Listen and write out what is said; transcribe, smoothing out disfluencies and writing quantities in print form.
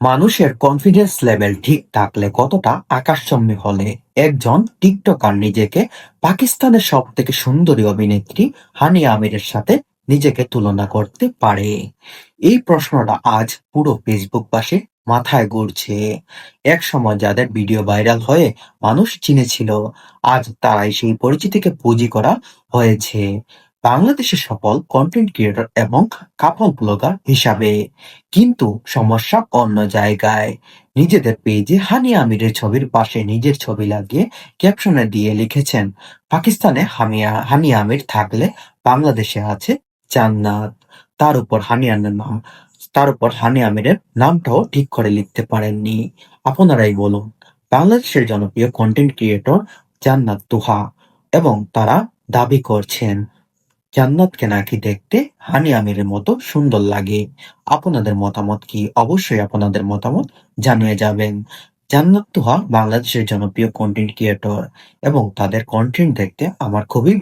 মানুষের confidence level ঠিক থাকলে কতটা আকাশচুম্বী হলে একজন টিকটকার নিজেকে পাকিস্তানের সব থেকে সুন্দরী অভিনেত্রী হানিয়া আমিরের সাথে নিজেকে তুলনা করতে পারে? এই প্রশ্নটা আজ পুরো ফেসবুকবাসী মাথায় ঘুরছে। এক সময় যাদের ভিডিও ভাইরাল হয়ে মানুষ চিনেছিল, আজ তারাই সেই পরিচিতিকে পুঁজি করা হয়েছে বাংলাদেশের সফল কন্টেন্ট ক্রিয়েটর এবং কাপল ব্লগার হিসাবে। কিন্তু সমস্যা অন্য জায়গায়। নিজেদের পেজে হানিয়া আমিরের ছবির পাশে নিজের ছবি লাগিয়ে ক্যাপশনে দিয়ে লিখেছেন, পাকিস্তানে হানিয়া আমির থাকলে বাংলাদেশে আছে জান্নাত। তার উপর হানিয়ানের নাম তার উপর হানিয়া আমিরের নামটাও ঠিক করে লিখতে পারেননি। আপনারাই বলুন। বাংলাদেশের জনপ্রিয় কন্টেন্ট ক্রিয়েটর জান্নাত তুহা, এবং তারা দাবি করছেন জান্নাতকে নাকি দেখতে হানি আমিরের মতো সুন্দর লাগে। আপনাদের মতামত কি? অবশ্যই আপনাদের মতামত জানিয়ে যাবেন। জান্নাত তুহা বাংলাদেশের জনপ্রিয় কন্টেন্ট ক্রিয়েটর এবং তাদের কন্টেন্ট দেখতে আমার খুবই